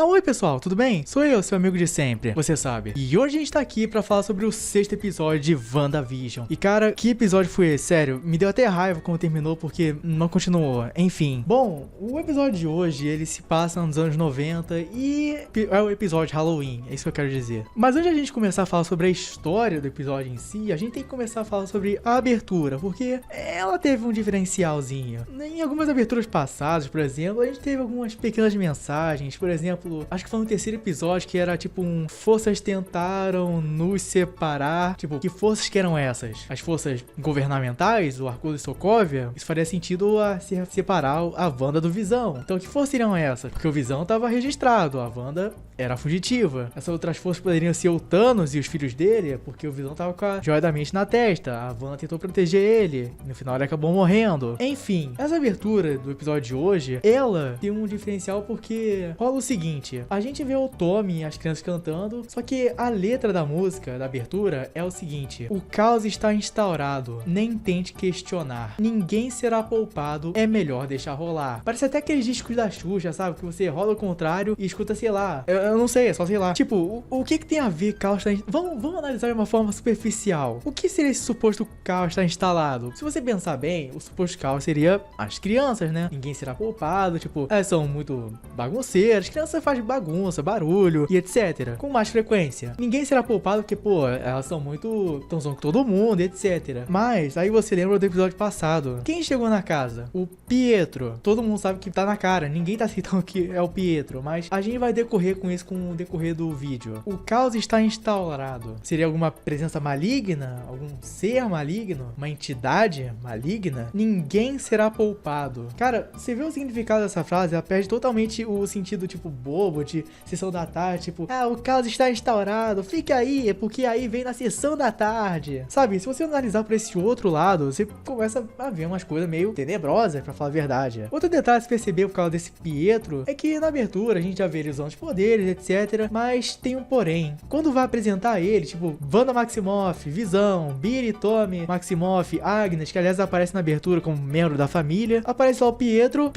Oi pessoal, tudo bem? Sou eu, seu amigo de sempre, você sabe. E hoje a gente tá aqui pra falar sobre o 6º episódio de WandaVision. E cara, que episódio foi esse? Sério, me deu até raiva quando terminou porque não continuou. Enfim. Bom, o episódio de hoje, ele se passa nos anos 90 e é o episódio de Halloween, é isso que eu quero dizer. Mas antes de a gente começar a falar sobre a história do episódio em si, a gente tem que começar a falar sobre a abertura, porque ela teve um diferencialzinho. Em algumas aberturas passadas, por exemplo, a gente teve algumas pequenas mensagens, por exemplo, acho que foi no 3º episódio que era tipo forças tentaram nos separar. Tipo, que forças que eram essas? As forças governamentais, o Arcus e Sokovia? Isso faria sentido a separar a Wanda do Visão. Então que forças seriam essas? Porque o Visão estava registrado, a Wanda era fugitiva. Essas outras forças poderiam ser o Thanos e os filhos dele, porque o Visão tava com a joia da mente na testa. A Wanda tentou proteger ele, no final ele acabou morrendo. Enfim, essa abertura do episódio de hoje, ela tem um diferencial porque rola o seguinte: a gente vê o Tommy e as crianças cantando, só que a letra da música, da abertura, é o seguinte: o caos está instaurado, nem tente questionar, ninguém será poupado, é melhor deixar rolar. Parece até aqueles discos da Xuxa, sabe? Que você rola o contrário e escuta, sei lá, eu não sei, é só sei lá. Tipo, o que tem a ver caos está... Vamos analisar de uma forma superficial. O que seria esse suposto caos estar instalado? Se você pensar bem, o suposto caos seria as crianças, né? Ninguém será poupado, tipo, elas são muito bagunceiras, crianças fazem bagunça, barulho e etc. Com mais frequência. Ninguém será poupado porque, pô, elas são muito... tão zoando com todo mundo e etc. Mas, aí você lembra do episódio passado. Quem chegou na casa? O Pietro. Todo mundo sabe que tá na cara. Ninguém tá aceitando que é o Pietro. Mas a gente vai decorrer com isso com o decorrer do vídeo. O caos está instaurado. Seria alguma presença maligna? Algum ser maligno? Uma entidade maligna? Ninguém será poupado. Cara, você vê o significado dessa frase? Ela perde totalmente o sentido, tipo, bobo de sessão da tarde, tipo, o caos está instaurado, fique aí, porque aí vem na sessão da tarde. Sabe, se você analisar por esse outro lado, você começa a ver umas coisas meio tenebrosas, pra falar a verdade. Outro detalhe a se perceber por causa desse Pietro é que na abertura a gente já vê ele usando os poderes, etc. Mas tem um porém. Quando vai apresentar ele, tipo, Wanda Maximoff, Visão, Billy, Tommy, Maximoff, Agnes, que aliás aparece na abertura como membro da família, aparece lá o Pietro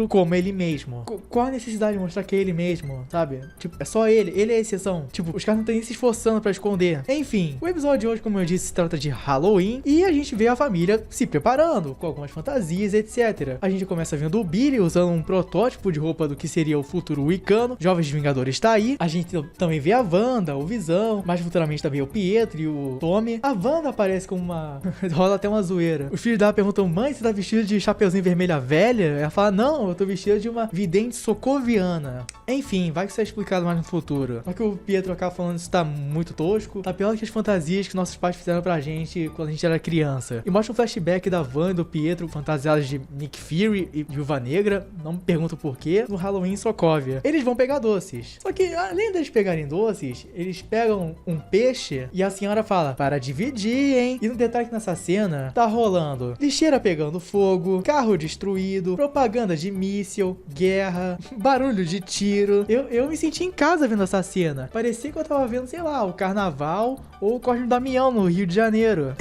como ele mesmo. Qual a necessidade de mostrar que é ele mesmo, sabe? Tipo, é só ele é a exceção. Tipo, os caras não estão nem se esforçando pra esconder. Enfim, o episódio de hoje, como eu disse, se trata de Halloween e a gente vê a família se preparando com algumas fantasias, etc. A gente começa vendo o Billy usando um protótipo de roupa do que seria o futuro Wicano. Jovens Vingadores está aí. A gente também vê a Wanda, o Visão, mais futuramente também o Pietro e o Tommy. A Wanda aparece como uma... rola até uma zoeira. Os filhos dela perguntam: mãe, você tá vestido de chapeuzinho vermelha velha? Ela fala: não, eu tô vestido de uma vidente socoviana. Enfim, vai que isso é explicado mais no futuro. Só que o Pietro acaba falando que isso tá muito tosco. Tá pior que as fantasias que nossos pais fizeram pra gente quando a gente era criança. E mostra um flashback da Wanda e do Pietro fantasiados de Nick Fury e Viúva Negra. Não me pergunto por quê. No Halloween em Sokovia. Eles vão pegar doces. Só que além deles pegarem doces, eles pegam um peixe e a senhora fala: para dividir, hein? E no detalhe que nessa cena tá rolando lixeira pegando fogo, carro destruído, propaganda de míssil, guerra, barulho de tiro. Eu me senti em casa vendo essa cena. Parecia que eu tava vendo, sei lá, o carnaval ou o Cosme Damião no Rio de Janeiro.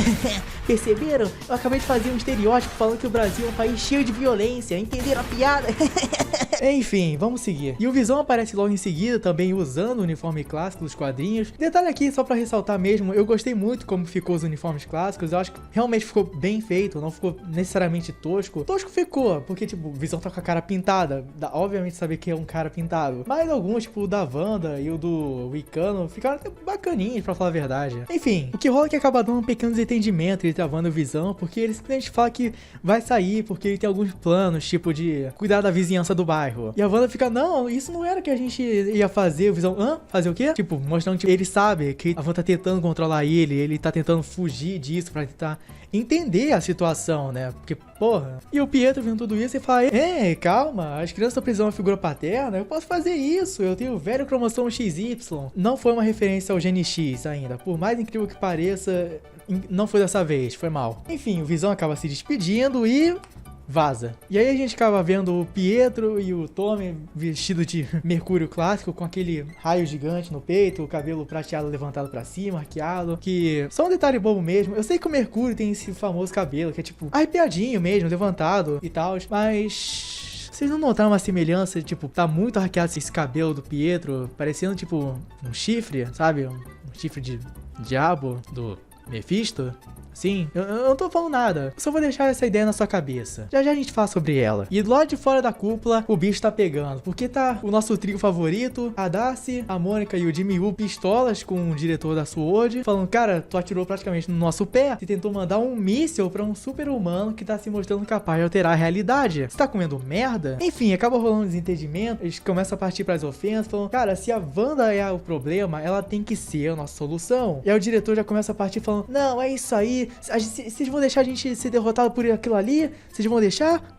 Perceberam? Eu acabei de fazer um estereótipo falando que o Brasil é um país cheio de violência. Entenderam a piada? Enfim, vamos seguir. E o Visão aparece logo em seguida, também usando o uniforme clássico dos quadrinhos. Detalhe aqui, só pra ressaltar mesmo, eu gostei muito como ficou os uniformes clássicos. Eu acho que realmente ficou bem feito, não ficou necessariamente tosco. Tosco ficou, porque, tipo, o Visão tá com a cara pintada. Dá, obviamente, saber que é um cara pintado. Mas alguns, tipo, o da Wanda e o do Wicano, ficaram até bacaninhos, pra falar a verdade. Enfim, o que rola é que acaba dando um pequeno desentendimento entre a Wanda e o Visão, porque eles simplesmente falam que vai sair, porque ele tem alguns planos, tipo, de cuidar da vizinhança do bairro. E a Wanda fica: não, isso não era o que a gente ia fazer. O Visão: hã? Fazer o quê? Tipo, mostrando que ele sabe que a Wanda tá tentando controlar ele tá tentando fugir disso pra tentar entender a situação, né? Porque, porra. E o Pietro vendo tudo isso e fala: ei, calma, as crianças estão precisando de uma figura paterna, eu posso fazer isso, eu tenho o velho cromossomo XY. Não foi uma referência ao Gene X ainda, por mais incrível que pareça, não foi dessa vez, foi mal. Enfim, o Visão acaba se despedindo e vaza. E aí a gente acaba vendo o Pietro e o Tommy vestido de Mercúrio clássico, com aquele raio gigante no peito, o cabelo prateado levantado pra cima, arqueado, que só um detalhe bobo mesmo. Eu sei que o Mercúrio tem esse famoso cabelo, que é tipo arrepiadinho mesmo, levantado e tal, mas... vocês não notaram uma semelhança, tipo, tá muito arqueado esse cabelo do Pietro, parecendo tipo um chifre, sabe? Um chifre de diabo do Mephisto? Sim, eu não tô falando nada, eu só vou deixar essa ideia na sua cabeça. Já já a gente fala sobre ela. E do lado de fora da cúpula, o bicho tá pegando, porque tá o nosso trio favorito, a Darcy, a Mônica e o Jimmy Woo pistolas com o diretor da SWORD, falando, cara, tu atirou praticamente no nosso pé, você tentou mandar um míssil pra um super-humano que tá se mostrando capaz de alterar a realidade. Você tá comendo merda? Enfim, acaba rolando um desentendimento, eles começam a partir pras ofensas, falando, cara, se a Wanda é o problema, ela tem que ser a nossa solução. E aí o diretor já começa a partir falando, não, é isso aí, vocês vão deixar a gente ser derrotado por aquilo ali? Vocês vão deixar?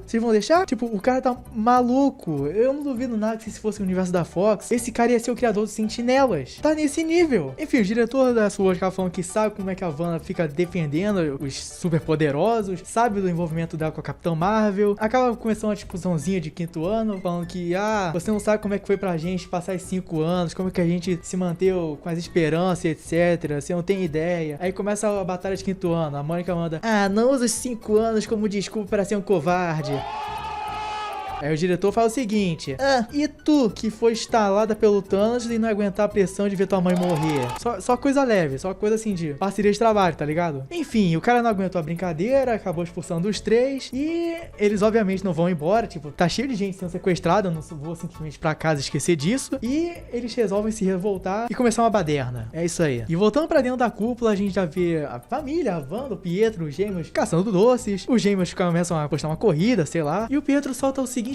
Vocês vão deixar? Tipo, o cara tá maluco. Eu não duvido nada que se fosse o universo da Fox, esse cara ia ser o criador dos Sentinelas. Tá nesse nível. Enfim, o diretor da SWORD acaba falando que sabe como é que a Wanda fica defendendo os superpoderosos, sabe do envolvimento dela com a Capitã Marvel. Acaba começando uma discussãozinha de 5º ano, falando que, você não sabe como é que foi pra gente passar esses 5 anos, como é que a gente se manteve com as esperanças, etc. Você não tem ideia. Aí começa a batalha de 5º ano, a Mônica manda, não usa os 5 anos como desculpa para ser um covarde. Aí o diretor fala o seguinte, e tu que foi instalada pelo Thanos e não aguentar a pressão de ver tua mãe morrer? Só coisa leve, só coisa assim de parceria de trabalho, tá ligado? Enfim, o cara não aguentou a brincadeira, acabou expulsando os 3 e eles obviamente não vão embora, tipo, tá cheio de gente sendo sequestrada, eu não vou simplesmente pra casa esquecer disso. E eles resolvem se revoltar e começar uma baderna. É isso aí. E voltando pra dentro da cúpula, a gente já vê a família, a Wanda, o Pietro, os gêmeos caçando doces, os gêmeos começam a postar uma corrida, sei lá, e o Pietro solta a seguinte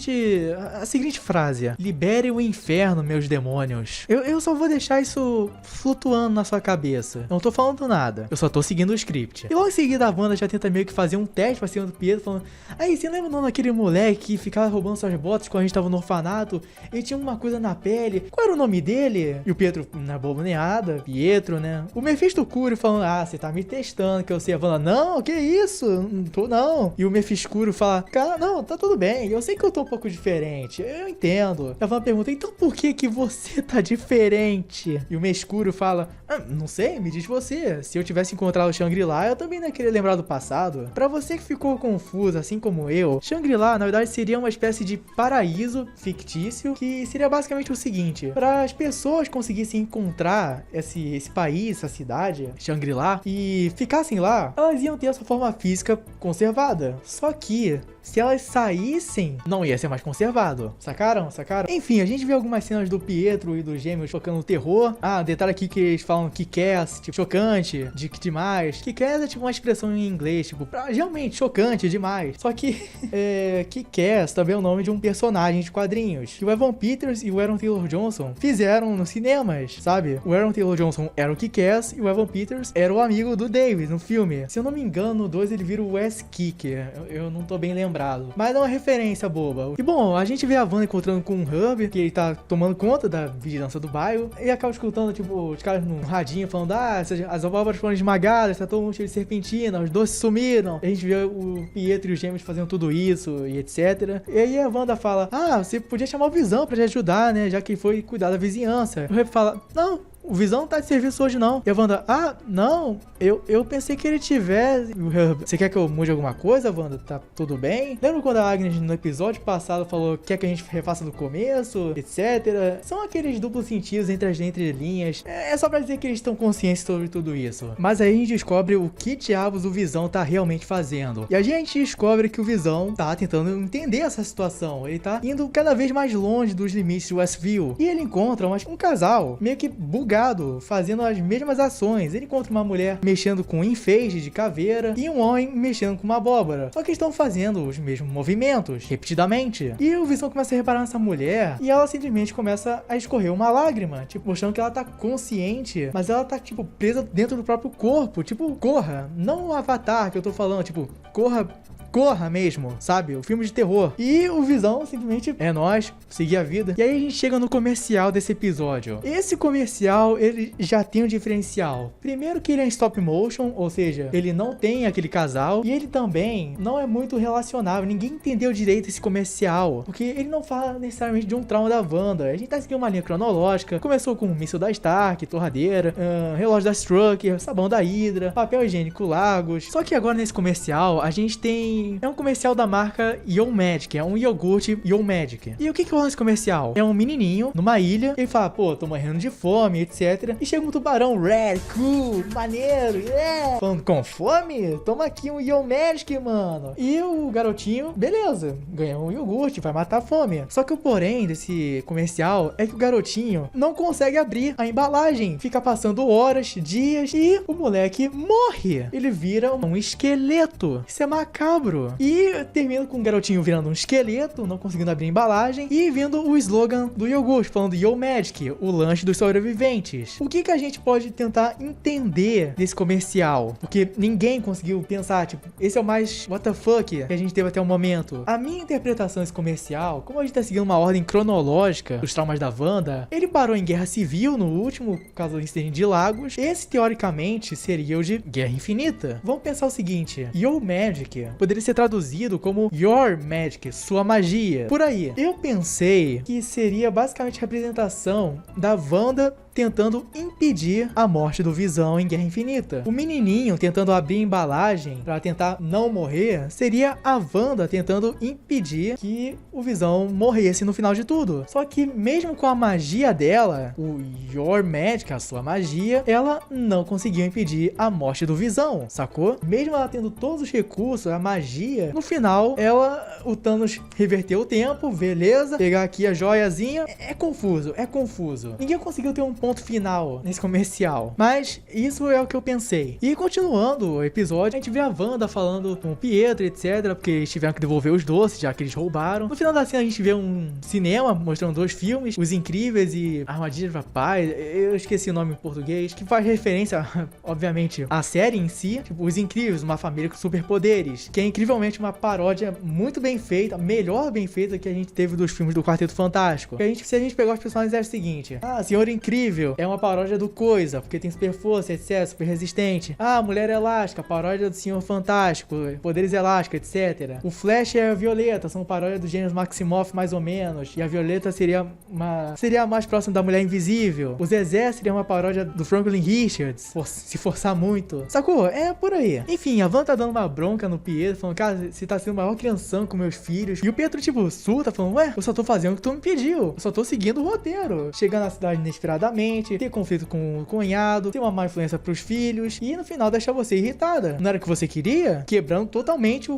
frase: libere o inferno, meus demônios. Eu só vou deixar isso flutuando na sua cabeça. Não tô falando nada. Eu só tô seguindo o script. E logo em seguida a Wanda já tenta meio que fazer um teste pra cima do Pietro, falando, aí, você lembra o nome daquele moleque que ficava roubando suas botas quando a gente tava no orfanato? Ele tinha uma coisa na pele. Qual era o nome dele? E o Pietro, na bobo neada, Pietro, né? O Mephisto Curo falando, você tá me testando, que eu sei. A Wanda, não, que isso? Não tô, não. E o Mephisto Curo fala, cara, não, tá tudo bem. Eu sei que eu tô um pouco diferente, eu entendo. A Wanda pergunta, então por que você tá diferente? E o Mescuro fala, não sei, me diz você. Se eu tivesse encontrado o Shangri-La, eu também não ia querer lembrar do passado. Pra você que ficou confuso, assim como eu, Shangri-La, na verdade, seria uma espécie de paraíso fictício, que seria basicamente o seguinte, para as pessoas conseguissem encontrar esse país, essa cidade, Shangri-La, e ficassem lá, elas iam ter essa forma física conservada. Só que se elas saíssem, não ia ser mais conservado. Sacaram? Enfim, a gente vê algumas cenas do Pietro e dos gêmeos focando no terror. Detalhe aqui que eles falam kick-ass, tipo, chocante, demais. Kick-ass é tipo uma expressão em inglês, tipo, realmente chocante demais. Só que, kick-ass também é o nome de um personagem de quadrinhos, que o Evan Peters e o Aaron Taylor Johnson fizeram nos cinemas, sabe? O Aaron Taylor Johnson era o Kick-ass e o Evan Peters era o amigo do David no filme. Se eu não me engano, no 2 ele vira o Wes Kicker. Eu não tô bem lembrado. Mas é uma referência boba. E bom, a gente vê a Wanda encontrando com um Hub, que ele tá tomando conta da vigilância do bairro, e acaba escutando, tipo, os caras num radinho falando, as abóboras foram esmagadas, tá todo mundo cheio de serpentina, os doces sumiram. A gente vê o Pietro e os gêmeos fazendo tudo isso e etc. E aí a Wanda fala, você podia chamar o Visão pra te ajudar, né, já que ele foi cuidar da vizinhança. O Hub fala, não, o Visão não tá de serviço hoje não. E a Wanda, não, eu pensei que ele tivesse. Você quer que eu mude alguma coisa, Wanda? Tá tudo bem? Lembra quando a Agnes no episódio passado falou que quer que a gente refaça do começo, etc? São aqueles duplos sentidos entre as entrelinhas. É só pra dizer que eles estão conscientes sobre tudo isso. Mas aí a gente descobre o que diabos o Visão tá realmente fazendo. E a gente descobre que o Visão tá tentando entender essa situação. Ele tá indo cada vez mais longe dos limites de Westview. E ele encontra um casal meio que bugado, fazendo as mesmas ações. Ele encontra uma mulher mexendo com um enfeite de caveira e um homem mexendo com uma abóbora. Só que estão fazendo os mesmos movimentos, repetidamente. E o Visão começa a reparar nessa mulher e ela simplesmente começa a escorrer uma lágrima, tipo, mostrando que ela tá consciente, mas ela tá, tipo, presa dentro do próprio corpo. Tipo, corra. Não o Avatar que eu tô falando, tipo, corra Corra mesmo, sabe? O filme de terror. E o Visão simplesmente é nós, seguir a vida. E aí a gente chega no comercial desse episódio. Esse comercial, ele já tem um diferencial. Primeiro que ele é em stop motion, ou seja, ele não tem aquele casal. E ele também não é muito relacionável. Ninguém entendeu direito esse comercial, porque ele não fala necessariamente de um trauma da Wanda. A gente tá seguindo uma linha cronológica. Começou com o míssil da Stark, torradeira, relógio da Strucker, sabão da Hydra, papel higiênico Lagos. Só que agora nesse comercial, a gente tem... É um comercial da marca Yo Magic, é um iogurte Yo Magic. E o que rola nesse comercial? É um menininho numa ilha, ele fala, pô, tô morrendo de fome, etc. E chega um tubarão, red, cool, maneiro, yeah! Falando, com fome? Toma aqui um Yo Magic, mano. E o garotinho, beleza, ganha um iogurte, vai matar a fome. Só que o porém desse comercial é que o garotinho não consegue abrir a embalagem. Fica passando horas, dias e o moleque morre. Ele vira um esqueleto. Isso é macabro. E termina com o garotinho virando um esqueleto, não conseguindo abrir a embalagem e vendo o slogan do iogurte, falando Yo Magic, o lanche dos sobreviventes. O que a gente pode tentar entender desse comercial? Porque ninguém conseguiu pensar, tipo, esse é o mais what the fuck que a gente teve até o momento. A minha interpretação desse comercial, como a gente tá seguindo uma ordem cronológica dos traumas da Wanda, ele parou em Guerra Civil no último, caso do incidente de Lagos. Esse, teoricamente, seria o de Guerra Infinita. Vamos pensar o seguinte, Yo Magic poderia ser traduzido como Your Magic, sua magia, por aí. Eu pensei que seria basicamente a representação da Wanda tentando impedir a morte do Visão em Guerra Infinita. O menininho tentando abrir a embalagem pra tentar não morrer seria a Wanda tentando impedir que o Visão morresse no final de tudo. Só que mesmo com a magia dela, o Your Magic, a sua magia, ela não conseguiu impedir a morte do Visão, sacou? Mesmo ela tendo todos os recursos, a magia, no final, o Thanos reverteu o tempo, beleza, pegar aqui a joiazinha, é confuso. Ninguém conseguiu ter um ponto final nesse comercial, mas isso é o que eu pensei. E continuando o episódio, a gente vê a Wanda falando com o Pietro, etc, porque eles tiveram que devolver os doces, já que eles roubaram. No final da cena a gente vê um cinema mostrando 2 filmes, Os Incríveis e Armadilha de Papai, eu esqueci o nome em português, que faz referência, obviamente, à série em si, tipo Os Incríveis, uma família com superpoderes, que é incrivelmente uma paródia muito bem feita, melhor bem feita que a gente teve dos filmes do Quarteto Fantástico. Se a gente pegar os personagens é o seguinte, Senhor Incrível é uma paródia do Coisa, porque tem super força, etc, super resistente. Mulher Elástica, paródia do Senhor Fantástico, poderes elásticos, etc. O Flash e a Violeta são paródia do gênero Maximoff, mais ou menos, e a Violeta seria a mais próxima da Mulher Invisível. O Zezé seria uma paródia do Franklin Richards, se forçar muito. Sacou? É por aí. Enfim, a Wanda tá dando uma bronca no Pietro, falando, cara, você tá sendo o maior crianção com meus filhos. E o Pietro, tipo, surta, falando, ué, eu só tô fazendo o que tu me pediu. Eu só tô seguindo o roteiro. Chegando na cidade inesperadamente, ter conflito com o cunhado, ter uma má influência pros filhos e no final deixar você irritada. Não era o que você queria? Quebrando totalmente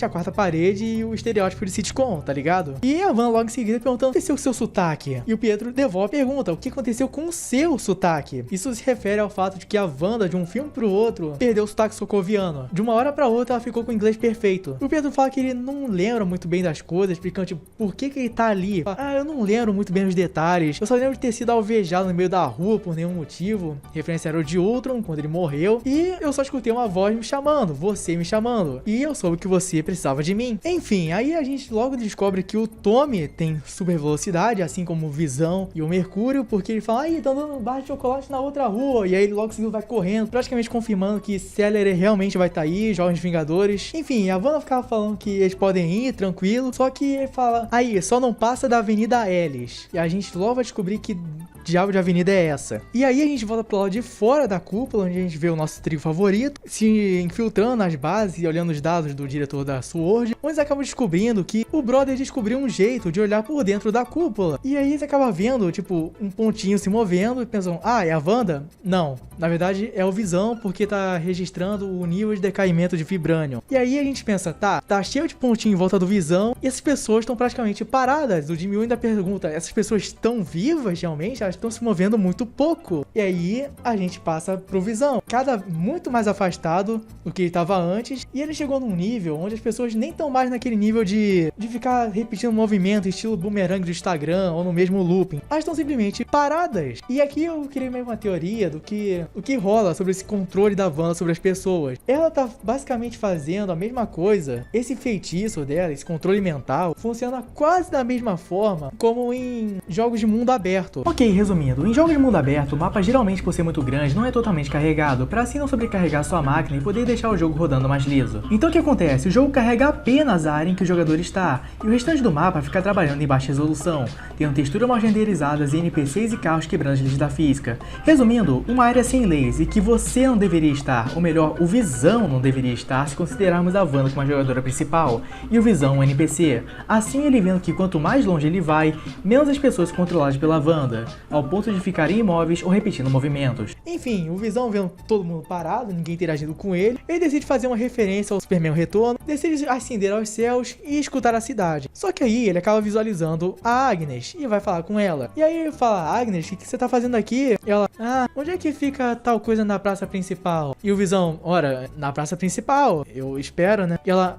a quarta parede e o estereótipo de sitcom, tá ligado? E a Van logo em seguida perguntando o que aconteceu com o seu sotaque. E o Pietro devolve a pergunta, o que aconteceu com o seu sotaque? Isso se refere ao fato de que a Wanda, de um filme pro outro, perdeu o sotaque socoviano. De uma hora pra outra, ela ficou com o inglês perfeito. O Pietro fala que ele não lembra muito bem das coisas, explicando, tipo, por que ele tá ali. Fala, eu não lembro muito bem os detalhes. Eu só lembro de ter sido alvejado no meio da rua por nenhum motivo. Referência era o de Ultron, quando ele morreu. E eu só escutei uma voz me chamando, você me chamando. E eu soube que você precisava de mim. Enfim, aí a gente logo descobre que o Tommy tem super velocidade, assim como o Visão e o Mercúrio, porque ele fala, tá dando barra de chocolate na outra rua. E aí ele logo seguido vai correndo, praticamente confirmando que Celery realmente vai estar aí, Jovens Vingadores. Enfim, a Wanda ficava falando que eles podem ir, tranquilo. Só que ele fala, só não passa da Avenida Ellis. E a gente logo vai descobrir que diabo de avenida é essa? E aí a gente volta pro lado de fora da cúpula, onde a gente vê o nosso trio favorito se infiltrando nas bases e olhando os dados do diretor da SWORD, onde eles acabam descobrindo que o brother descobriu um jeito de olhar por dentro da cúpula. E aí você acaba vendo, tipo, um pontinho se movendo e pensam, é a Wanda? Não. Na verdade, é o Visão, porque tá registrando o nível de decaimento de Vibranium. E aí a gente pensa, tá cheio de pontinho em volta do Visão e essas pessoas estão praticamente paradas. O Jimmy ainda pergunta, essas pessoas estão vivas realmente? Elas elas estão se movendo muito pouco. E aí a gente passa pro Visão, muito mais afastado do que ele estava antes, e ele chegou num nível onde as pessoas nem estão mais naquele nível de ficar repetindo movimento estilo boomerang do Instagram ou no mesmo looping. Elas estão simplesmente paradas. E aqui eu queria meio uma teoria do que rola sobre esse controle da Wanda sobre as pessoas. Ela tá basicamente fazendo a mesma coisa. Esse feitiço dela, esse controle mental, funciona quase da mesma forma como em jogos de mundo aberto. Ok, resumindo, em jogos de mundo aberto, o mapa geralmente, por ser muito grande, não é totalmente carregado, para assim não sobrecarregar sua máquina e poder deixar o jogo rodando mais liso. Então o que acontece? O jogo carrega apenas a área em que o jogador está, e o restante do mapa fica trabalhando em baixa resolução, tendo texturas mal renderizadas e NPCs e carros quebrando as leis da física. Resumindo, uma área sem leis e que você não deveria estar, ou melhor, o Visão não deveria estar se considerarmos a Wanda como a jogadora principal, e o Visão um NPC. Assim ele vendo que quanto mais longe ele vai, menos as pessoas são controladas pela Wanda, ao ponto de ficarem imóveis ou repetindo movimentos. Enfim, o Visão vendo todo mundo parado, ninguém interagindo com ele decide fazer uma referência ao Superman Retorno, decide ascender aos céus e escutar a cidade. Só que aí ele acaba visualizando a Agnes e vai falar com ela. E aí ele fala: Agnes, o que você tá fazendo aqui? E ela: onde é que fica tal coisa na praça principal? E o Visão: ora, na praça principal, eu espero, né? E ela: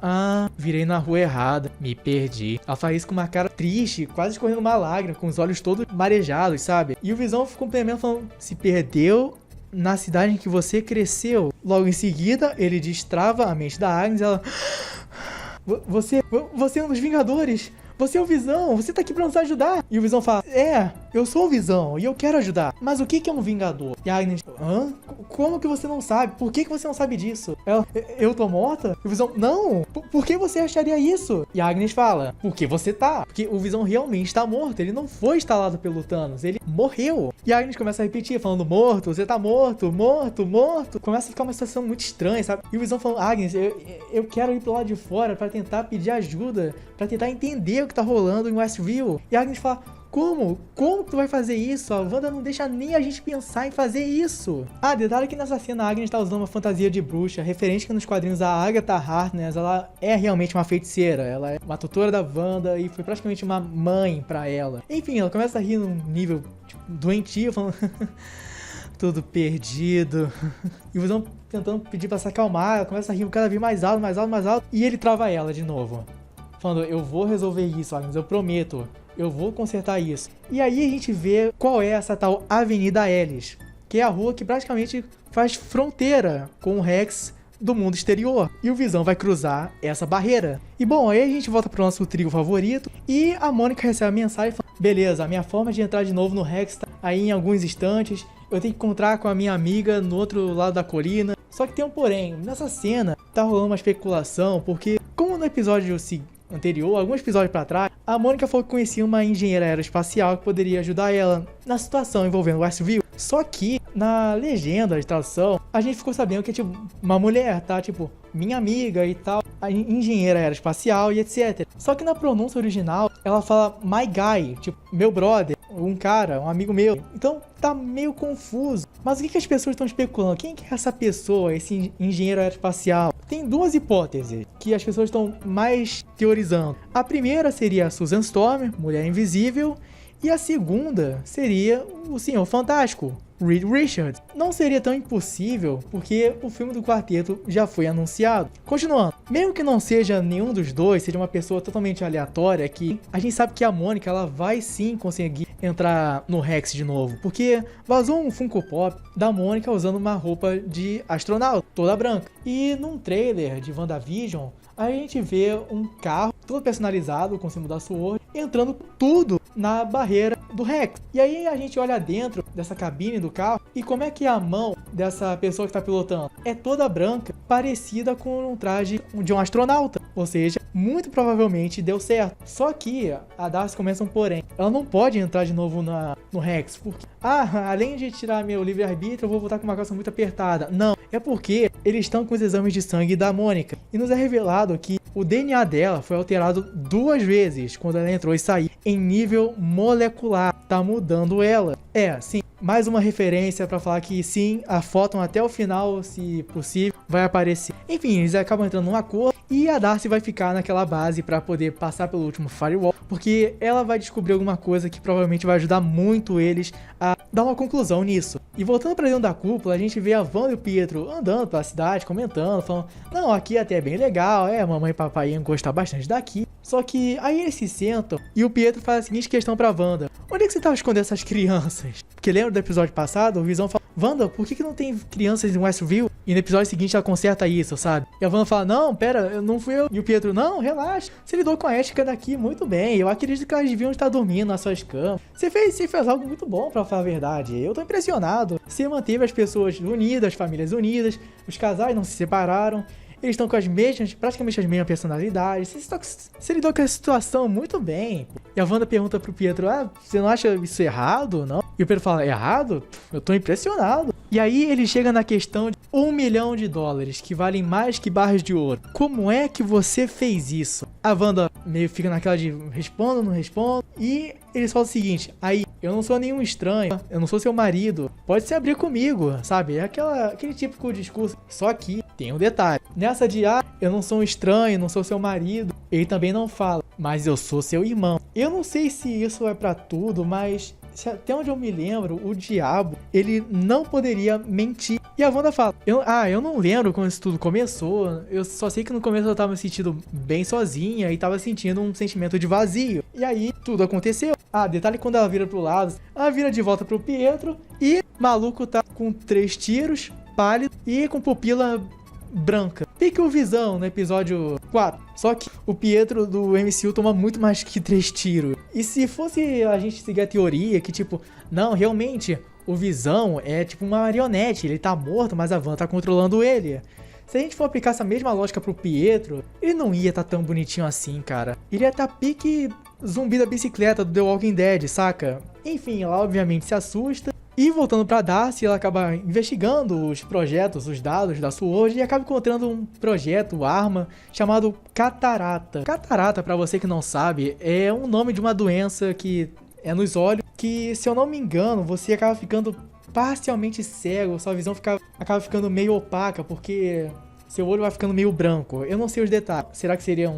virei na rua errada, me perdi. Ela faz isso com uma cara triste, quase escorrendo uma lágrima, com os olhos todos marejados, sabe? E o Visão complementa falando: se perdeu na cidade em que você cresceu. Logo em seguida, ele destrava a mente da Agnes. Ela: você é um dos Vingadores. Você é o Visão, você tá aqui pra nos ajudar. E o Visão fala: eu sou o Visão e eu quero ajudar. Mas o que é um Vingador? E a Agnes: como que você não sabe? Por que você não sabe disso? Ela: eu tô morta? E o Visão: não, por que você acharia isso? E a Agnes fala: porque você tá. Porque o Visão realmente tá morto, ele não foi instalado pelo Thanos, ele morreu. E a Agnes começa a repetir, falando: morto, você tá morto, morto, morto. Começa a ficar uma situação muito estranha, sabe? E o Visão falando: Agnes, eu quero ir pro lado de fora pra tentar pedir ajuda, pra tentar entender o que tá rolando em Westview. E a Agnes fala: como? Como tu vai fazer isso? A Wanda não deixa nem a gente pensar em fazer isso. Detalhe que nessa cena a Agnes tá usando uma fantasia de bruxa, referente que nos quadrinhos a Agatha Harkness, ela é realmente uma feiticeira, ela é uma tutora da Wanda e foi praticamente uma mãe pra ela. Enfim, ela começa a rir num nível doentio, falando tudo perdido. E o Visão tentando pedir pra se acalmar, ela começa a rir cada vez mais alto, mais alto, mais alto, e ele trava ela de novo, falando: eu vou resolver isso, Agnes, eu prometo. Eu vou consertar isso. E aí a gente vê qual é essa tal Avenida Ellis, que é a rua que praticamente faz fronteira com o Rex do mundo exterior. E o Visão vai cruzar essa barreira. E bom, aí a gente volta pro nosso trio favorito e a Mônica recebe a mensagem falando: beleza, a minha forma de entrar de novo no Rex tá aí em alguns instantes. Eu tenho que encontrar com a minha amiga no outro lado da colina. Só que tem um porém. Nessa cena tá rolando uma especulação, porque como no episódio anterior, alguns episódios pra trás, a Mônica falou que conhecia uma engenheira aeroespacial que poderia ajudar ela na situação envolvendo Westview. Só que na legenda de tradução, a gente ficou sabendo que é tipo uma mulher, tá? Tipo, minha amiga e tal, a engenheira aeroespacial e etc. Só que na pronúncia original, ela fala my guy, tipo, meu brother, um cara, um amigo meu. Então tá meio confuso. Mas o que as pessoas estão especulando? Quem que é essa pessoa, esse engenheiro aeroespacial? Tem duas hipóteses que as pessoas estão mais teorizando. A primeira seria a Susan Storm, Mulher Invisível, e a segunda seria o Senhor Fantástico, Reed Richards. Não seria tão impossível, porque o filme do quarteto já foi anunciado. Continuando, mesmo que não seja nenhum dos dois, seja uma pessoa totalmente aleatória, que a gente sabe que a Mônica, ela vai sim conseguir entrar no Rex de novo, porque vazou um Funko Pop da Mônica usando uma roupa de astronauta, toda branca. E num trailer de WandaVision, a gente vê um carro todo personalizado com o símbolo da SWORD, entrando tudo na barreira do Rex. E aí a gente olha dentro dessa cabine do carro e como é que a mão dessa pessoa que está pilotando é toda branca, parecida com um traje de um astronauta. Ou seja, muito provavelmente deu certo. Só que a Darcy começa um porém. Ela não pode entrar de novo no Rex, porque além de tirar meu livre-arbítrio, eu vou voltar com uma calça muito apertada. Não, é porque eles estão com os exames de sangue da Mônica. E nos é revelado que o DNA dela foi alterado 2 vezes quando ela entrou e saiu em nível molecular. Tá mudando ela. Sim, mais uma referência pra falar que sim, a Photon até o final, se possível, vai aparecer. Enfim, eles acabam entrando num acordo E a Darcy vai ficar naquela base pra poder passar pelo último firewall, porque ela vai descobrir alguma coisa que provavelmente vai ajudar muito eles a dar uma conclusão nisso. E voltando pra dentro da cúpula, a gente vê a Wanda e o Pietro andando pela cidade, comentando, falando: não, aqui até é bem legal, mamãe e papai iam gostar bastante daqui. Só que aí eles se sentam e o Pietro faz a seguinte questão pra Wanda: onde é que você tava escondendo essas crianças? Porque lembra do episódio passado, o Visão fala: Wanda, por que não tem crianças em Westview? E no episódio seguinte ela conserta isso, sabe? E a Wanda fala: não, pera, não fui eu. E o Pietro: não, relaxa, você lidou com a ética daqui muito bem. Eu acredito que elas deviam estar dormindo nas suas camas. Você fez algo muito bom, pra falar a verdade. Eu tô impressionado. Você manteve as pessoas unidas, as famílias unidas, os casais não se separaram. Eles estão com praticamente as mesmas personalidades. Você lidou com a situação muito bem. E a Wanda pergunta pro Pietro: você não acha isso errado, não? E o Pietro fala: errado? Eu tô impressionado. E aí ele chega na questão de $1 milhão, que valem mais que barras de ouro. Como é que você fez isso? A Wanda meio fica naquela de respondo, não respondo. E eles falam o seguinte: aí, eu não sou nenhum estranho, eu não sou seu marido, pode se abrir comigo, sabe? É aquele típico discurso. Só que tem um detalhe. Nessa de, eu não sou um estranho, não sou seu marido, ele também não fala: mas eu sou seu irmão. Eu não sei se isso é pra tudo, mas até onde eu me lembro, o diabo, ele não poderia mentir. E a Wanda fala: eu não lembro quando isso tudo começou, eu só sei que no começo eu tava me sentindo bem sozinha e tava sentindo um sentimento de vazio. E aí, tudo aconteceu. Detalhe, quando ela vira pro lado, ela vira de volta pro Pietro e o maluco tá com 3 tiros, pálido e com pupila branca. Pique o Visão no episódio 4. Só que o Pietro do MCU toma muito mais que 3 tiros. E se fosse a gente seguir a teoria que, tipo, não, realmente, o Visão é tipo uma marionete, ele tá morto, mas a Wanda tá controlando ele. Se a gente for aplicar essa mesma lógica pro Pietro, ele não ia tá tão bonitinho assim, cara. Ele ia tá pique zumbi da bicicleta do The Walking Dead, saca? Enfim, ela obviamente se assusta. E voltando pra Darcy, ela acaba investigando os projetos, os dados da SWORD e acaba encontrando um projeto, arma, chamado Catarata. Catarata, pra você que não sabe, é um nome de uma doença que é nos olhos, que, se eu não me engano, você acaba ficando parcialmente cego, sua visão acaba ficando meio opaca, porque seu olho vai ficando meio branco. Eu não sei os detalhes. Será que seria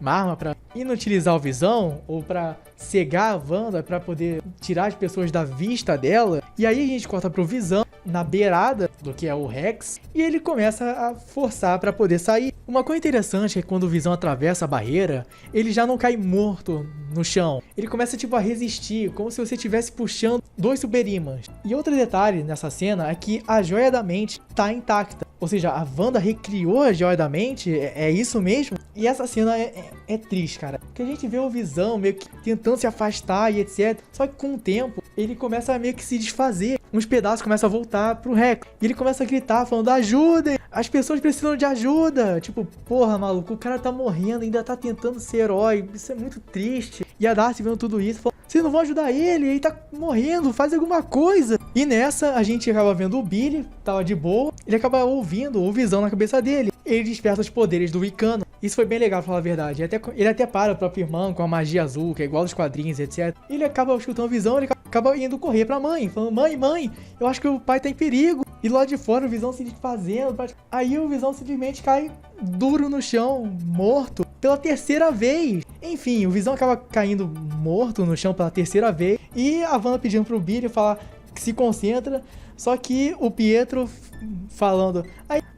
uma arma pra inutilizar o Visão? Ou pra cegar a Wanda, pra poder tirar as pessoas da vista dela? E aí a gente corta pro Visão na beirada do que é o Rex, e ele começa a forçar pra poder sair. Uma coisa interessante é que quando o Visão atravessa a barreira, ele já não cai morto no chão. Ele começa tipo a resistir, como se você estivesse puxando 2 super-ímãs. E outro detalhe nessa cena é que a joia da mente tá intacta. Ou seja, a Wanda recriou a joia da mente, é isso mesmo? E essa cena é triste, cara. Porque a gente vê o Visão meio que tentando se afastar e etc. Só que com o tempo, ele começa a meio que se desfazer. Uns pedaços começam a voltar pro Rex. E ele começa a gritar, falando: ajudem! As pessoas precisam de ajuda! Tipo, porra, maluco, o cara tá morrendo, ainda tá tentando ser herói. Isso é muito triste. E a Darcy vendo tudo isso, falando: vocês não vão ajudar ele tá morrendo, faz alguma coisa. E nessa, a gente acaba vendo o Billy, tava de boa. Ele acaba ouvindo o Visão na cabeça dele. Ele desperta os poderes do Wicano. Isso foi bem legal, pra falar a verdade. Ele até para o próprio irmão com a magia azul, que é igual aos quadrinhos, etc. Ele acaba escutando Visão, ele acaba indo correr pra mãe, falando: mãe, eu acho que o pai tá em perigo. E lá de fora o Visão se desfazendo. Aí o Visão simplesmente cai duro no chão, morto, pela 3ª vez. Enfim, o Visão acaba caindo morto no chão pela 3ª vez. E a Wanda pedindo pro Billy falar que se concentra. Só que o Pietro falando: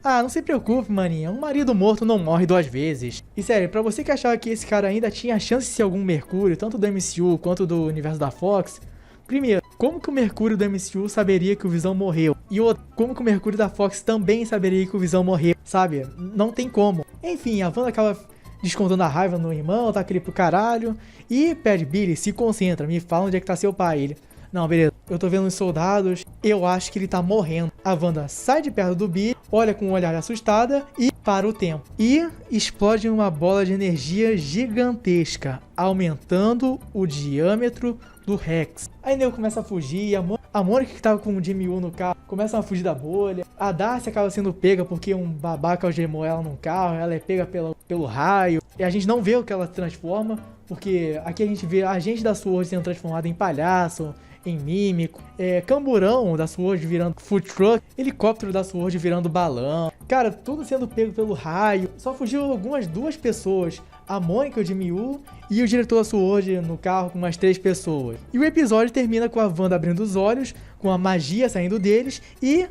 não se preocupe, maninha, um marido morto não morre 2 vezes. E sério, pra você que achava que esse cara ainda tinha chance de ser algum Mercúrio, tanto do MCU quanto do universo da Fox, primeiro, como que o Mercúrio do MCU saberia que o Visão morreu? E outro, como que o Mercúrio da Fox também saberia que o Visão morreu, sabe? Não tem como. Enfim, a Wanda acaba descontando a raiva no irmão, tá aquele pro caralho, e pede: Billy, se concentra, me fala onde é que tá seu pai. Ele: não, beleza, eu tô vendo os soldados, eu acho que ele tá morrendo. A Wanda sai de perto do Billy, olha com um olhar assustada e para o tempo. E explode uma bola de energia gigantesca, aumentando o diâmetro do Rex. Aí o nego começa a fugir, a Mônica, que tava com o Jimmy Woo no carro, começa a fugir da bolha. A Darcy acaba sendo pega porque um babaca algemou ela num carro, ela é pega pelo raio. E a gente não vê o que ela se transforma, porque aqui a gente vê a agente da SWORD sendo transformada em palhaço, em mímico, camburão da SWORD virando food truck, helicóptero da SWORD virando balão. Cara, tudo sendo pego pelo raio. Só fugiu algumas 2 pessoas. A Mônica, o Jimmy Woo, e o diretor Sword no carro com umas 3 pessoas. E o episódio termina com a Wanda abrindo os olhos, com a magia saindo deles, e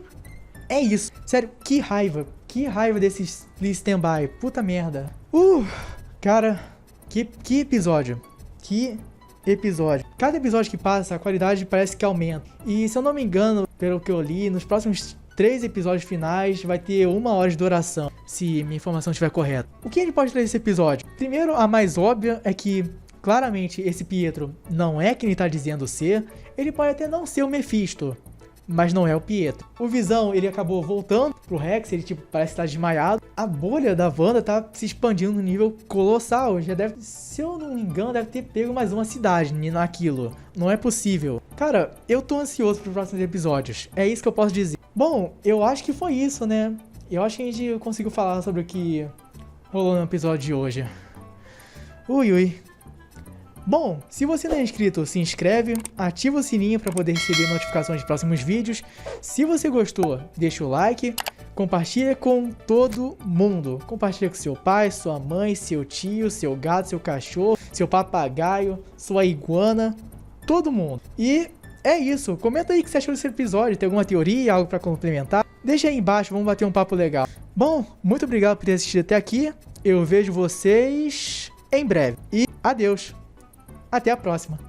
é isso. Sério, que raiva. Que raiva desses Please Stand By. Puta merda. Cara, que episódio. Que episódio. Cada episódio que passa, a qualidade parece que aumenta. E se eu não me engano, pelo que eu li, nos próximos 3 episódios finais vai ter 1 hora de duração, se minha informação estiver correta. O que a gente pode trazer desse episódio? Primeiro, a mais óbvia é que, claramente, esse Pietro não é quem ele tá dizendo ser. Ele pode até não ser o Mephisto, mas não é o Pietro. O Visão, ele acabou voltando pro Rex, ele tipo, parece estar desmaiado. A bolha da Wanda tá se expandindo no nível colossal. Já deve, se eu não me engano, deve ter pego mais uma cidade naquilo. Não é possível. Cara, eu tô ansioso pros próximos episódios. É isso que eu posso dizer. Bom, eu acho que foi isso, né? Eu acho que a gente conseguiu falar sobre o que rolou no episódio de hoje. Ui. Bom, se você não é inscrito, se inscreve, ativa o sininho para poder receber notificações de próximos vídeos. Se você gostou, deixa o like, compartilha com todo mundo. Compartilha com seu pai, sua mãe, seu tio, seu gato, seu cachorro, seu papagaio, sua iguana, todo mundo. E é isso, comenta aí o que você achou desse episódio, tem alguma teoria, algo para complementar? Deixa aí embaixo, vamos bater um papo legal. Bom, muito obrigado por ter assistido até aqui, eu vejo vocês em breve. E adeus, até a próxima.